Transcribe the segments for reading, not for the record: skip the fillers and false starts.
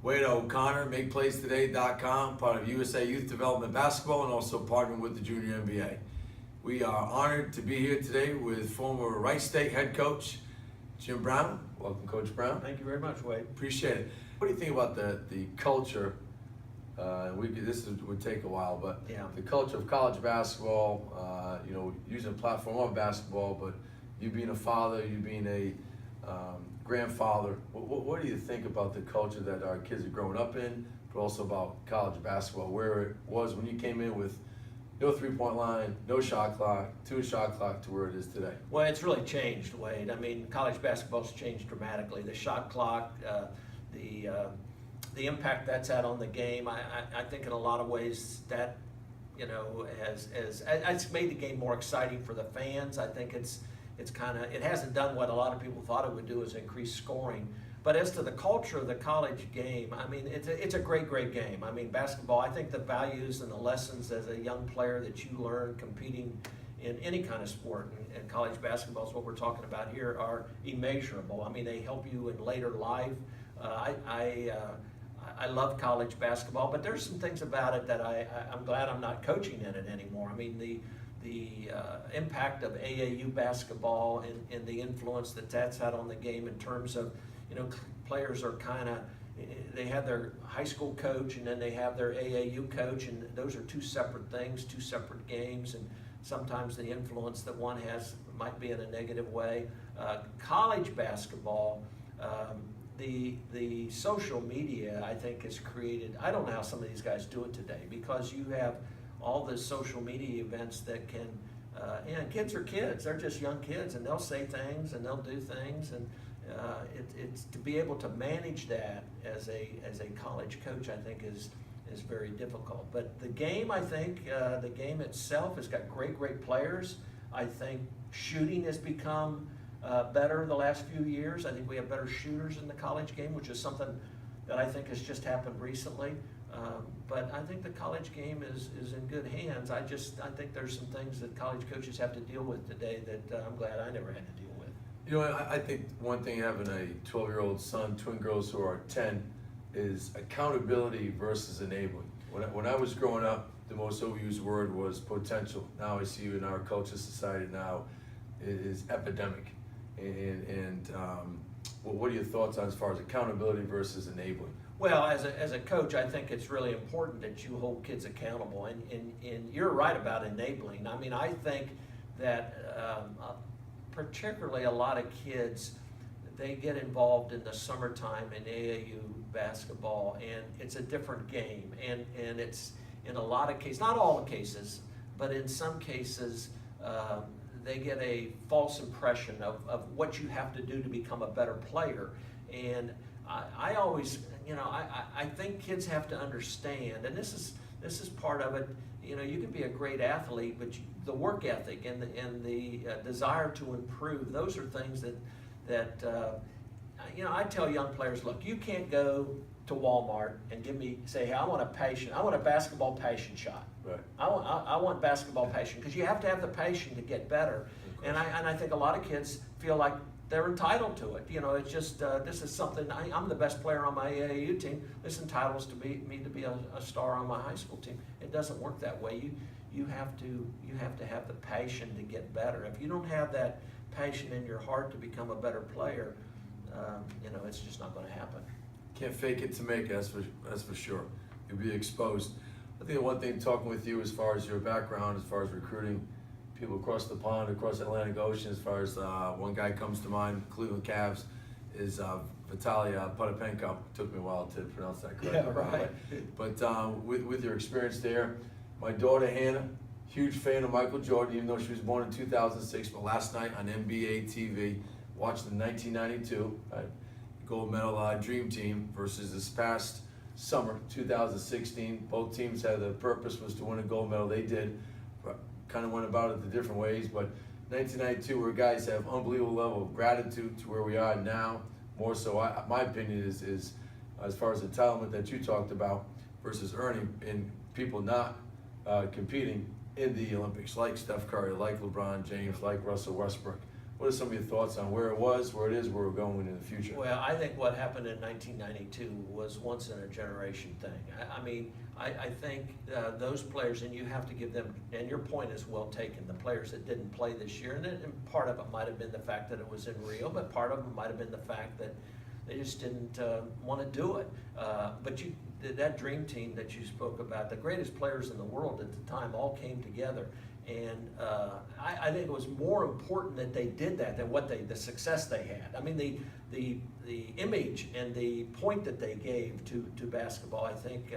Wade O'Connor, MakePlaysToday.com, part of USA Youth Development Basketball, and also partnered with the Junior NBA. We are honored to be here today with former Wright State head coach Jim Brown. Welcome, Coach Brown. Thank you very much, Wade. Appreciate it. What do you think about the culture? Would take a while, but Yeah. the culture of college basketball. Using a platform of basketball, but you being a father, you being a grandfather. What do you think about the culture that our kids are growing up in, but also about college basketball, where it was when you came in with no three-point line, no shot clock, to a shot clock, to where it is today? Well, it's really changed, Wade. I mean, college basketball's changed dramatically. The shot clock, the impact that's had on the game. I think in a lot of ways that has made the game more exciting for the fans. I think it hasn't done what a lot of people thought it would do, is increase scoring. But as to the culture of the college game, I mean, it's a great game. I mean, basketball, I think the values and the lessons as a young player that you learn competing in any kind of sport, and college basketball is what we're talking about here, are immeasurable. I mean, they help you in later life. I love college basketball, but there's some things about it that I'm glad I'm not coaching in it anymore. I mean, the impact of AAU basketball and the influence that's had on the game in terms of, players are they have their high school coach and then they have their AAU coach, and those are two separate things, two separate games, and sometimes the influence that one has might be in a negative way. College basketball, the social media, I think, has created, I don't know how some of these guys do it today, because you have all the social media events that can, and kids are kids, they're just young kids, and they'll say things and they'll do things, and it's to be able to manage that as a college coach, I think is very difficult. But the game, I think, the game itself has got great players. I think shooting has become better the last few years. I think we have better shooters in the college game, which is something that I think has just happened recently. But I think the college game is in good hands. I think there's some things that college coaches have to deal with today that I'm glad I never had to deal with. I think one thing, having a 12-year-old son, twin girls who are 10, is accountability versus enabling. When I was growing up, the most overused word was potential. Now I see in our culture, society now, it is epidemic. And what are your thoughts on as far as accountability versus enabling? Well, as a coach, I think it's really important that you hold kids accountable, and you're right about enabling. I mean, I think that particularly a lot of kids, they get involved in the summertime in AAU basketball, and it's a different game, and it's, in a lot of cases, not all the cases, but in some cases, they get a false impression of what you have to do to become a better player. And I always, I think kids have to understand, and this is part of it. You can be a great athlete, but the work ethic and the desire to improve, those are things that I tell young players, look, you can't go to Walmart and say, hey, I want a basketball passion shot. Right. I want basketball passion, because you have to have the passion to get better. And I think a lot of kids feel like they're entitled to it. It's just, this is something, I'm the best player on my AAU team. This entitles me to be a star on my high school team. It doesn't work that way. You have to have the passion to get better. If you don't have that passion in your heart to become a better player, it's just not going to happen. Can't fake it to make it, that's for sure. You'll be exposed. I think the one thing, talking with you as far as your background, as far as recruiting people across the pond, across the Atlantic Ocean, as far as one guy comes to mind, Cleveland Cavs, is Vitaly Potapenko. Took me a while to pronounce that correctly. Yeah, right. But with your experience there, my daughter Hannah, huge fan of Michael Jordan, even though she was born in 2006, but last night on NBA TV, watched the 1992 gold medal Dream Team versus this past summer, 2016. Both teams had the purpose was to win a gold medal. They did. Kind of went about it the different ways, but 1992, where guys have unbelievable level of gratitude to where we are now, more so, my opinion is as far as entitlement that you talked about versus earning, and people not competing in the Olympics, like Steph Curry, like LeBron James, like Russell Westbrook. What are some of your thoughts on where it was, where it is, where we're going in the future? Well, I think what happened in 1992 was once in a generation thing. I mean, I think those players, and you have to give them, and your point is well taken, the players that didn't play this year, and part of it might have been the fact that it was in Rio, but part of it might have been the fact that they just didn't want to do it. But that dream team that you spoke about, the greatest players in the world at the time all came together. And I think it was more important that they did that than the success they had. I mean, the image and the point that they gave to basketball, I think,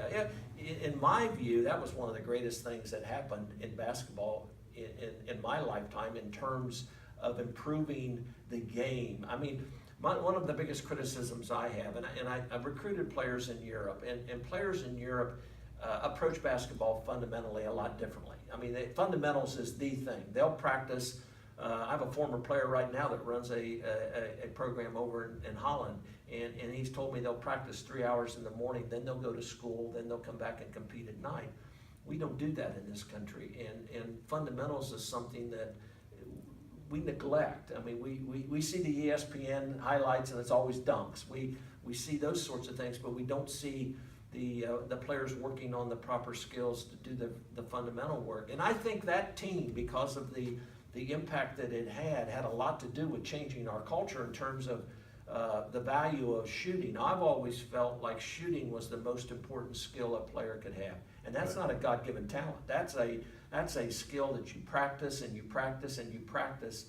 in my view, that was one of the greatest things that happened in basketball in my lifetime in terms of improving the game. I mean, one of the biggest criticisms I have, and I've recruited players in Europe, and players in Europe approach basketball fundamentally a lot differently. I mean, fundamentals is the thing. They'll practice. I have a former player right now that runs a program over in Holland, and he's told me they'll practice 3 hours in the morning, then they'll go to school, then they'll come back and compete at night. We don't do that in this country, and fundamentals is something that we neglect. I mean, we see the ESPN highlights and it's always dunks. We see those sorts of things, but we don't see the players working on the proper skills to do the fundamental work. And I think that team, because of the impact that it had a lot to do with changing our culture in terms of the value of shooting. I've always felt like shooting was the most important skill a player could have. And that's not a God-given talent. That's a skill that you practice and you practice and you practice,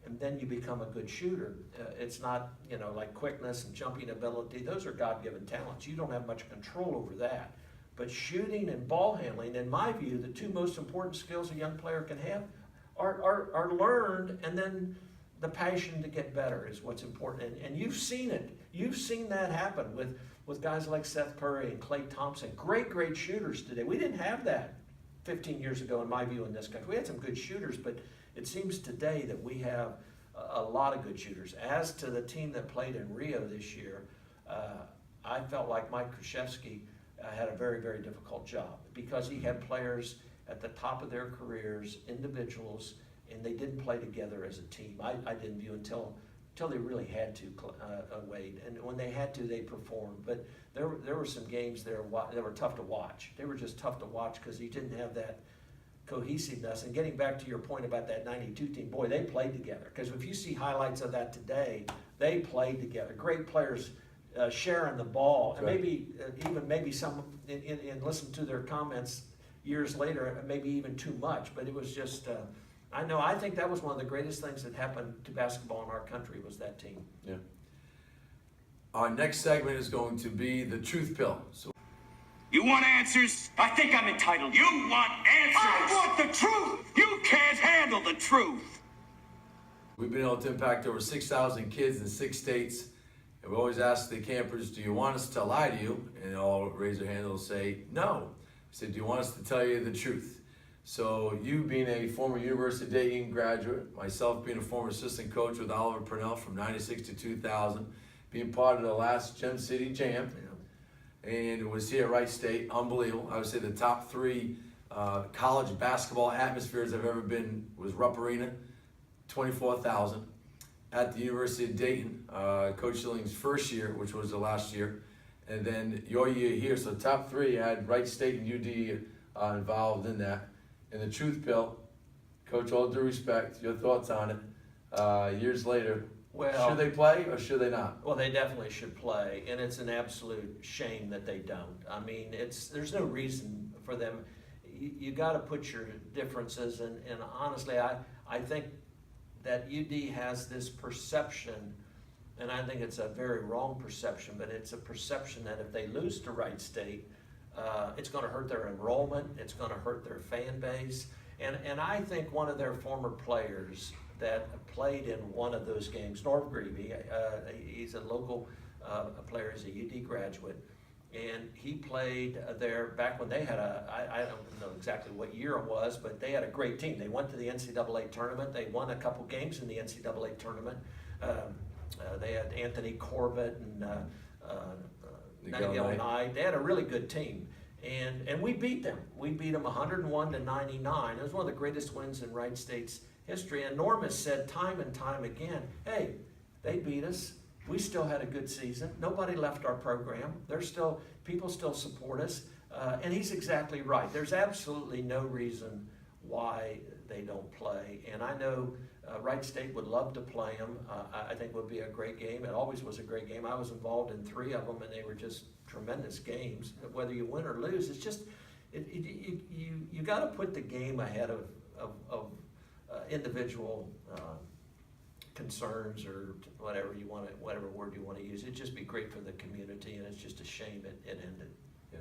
and then you become a good shooter. It's not, like quickness and jumping ability. Those are God-given talents. You don't have much control over that. But shooting and ball handling, in my view, the two most important skills a young player can have are learned, and then the passion to get better is what's important. And you've seen it. You've seen that happen with guys like Seth Curry and Klay Thompson. Great shooters today. We didn't have that 15 years ago, in my view, in this country. We had some good shooters, but it seems today that we have a lot of good shooters. As to the team that played in Rio this year, I felt like Mike Krzyzewski had a very, very difficult job because he had players at the top of their careers, individuals, and they didn't play together as a team. I didn't view until they really had to, Wade. And when they had to, they performed. But there were some games there that were tough to watch. They were just tough to watch because you didn't have that cohesiveness. And getting back to your point about that 92 team, boy, they played together. Because if you see highlights of that today, they played together. Great players sharing the ball. And maybe some, and listen to their comments years later, maybe even too much. But it was just... I think that was one of the greatest things that happened to basketball in our country was that team. Yeah. Our next segment is going to be the Truth Pill. So, you want answers? I think I'm entitled. You want answers? I want the truth! You can't handle the truth! we've been able to impact over 6,000 kids in 6 states. And we always ask the campers, do you want us to lie to you? And they'll all raise their hand and they'll say, no. I said, do you want us to tell you the truth? So you being a former University of Dayton graduate, myself being a former assistant coach with Oliver Purnell from 96 to 2000, being part of the last Gem City Jam, and it was here at Wright State, unbelievable. I would say the top 3 college basketball atmospheres I've ever been was Rupp Arena, 24,000. At the University of Dayton, Coach Schilling's first year, which was the last year, and then your year here. So top 3 had Wright State and UD involved in that. And the Truth Pill, Coach, all due respect, your thoughts on it, years later, should they play or should they not? Well, they definitely should play, and it's an absolute shame that they don't. I mean, there's no reason for them. You got to put your differences, and honestly, I think that UD has this perception, and I think it's a very wrong perception, but it's a perception that if they lose to Wright State, it's going to hurt their enrollment, it's going to hurt their fan base, and I think one of their former players that played in one of those games, Norv Greavy, he's a local player, he's a UD graduate, and he played there back when they had I don't know exactly what year it was, but they had a great team. They went to the NCAA tournament, they won a couple games in the NCAA tournament. They had Anthony Corbett and Nigel Knight. They had a really good team, and we beat them. We beat them 101 to 99. It was one of the greatest wins in Wright State's history. And Norm has said time and time again, hey, they beat us. We still had a good season. Nobody left our program. People still support us. And he's exactly right. There's absolutely no reason why they don't play. And I know Wright State would love to play them. I think it would be a great game. It always was a great game. I was involved in 3 of them, and they were just tremendous games. Whether you win or lose, it's just you got to put the game ahead of individual concerns or whatever word you want to use. It'd just be great for the community, and it's just a shame it ended. Yeah.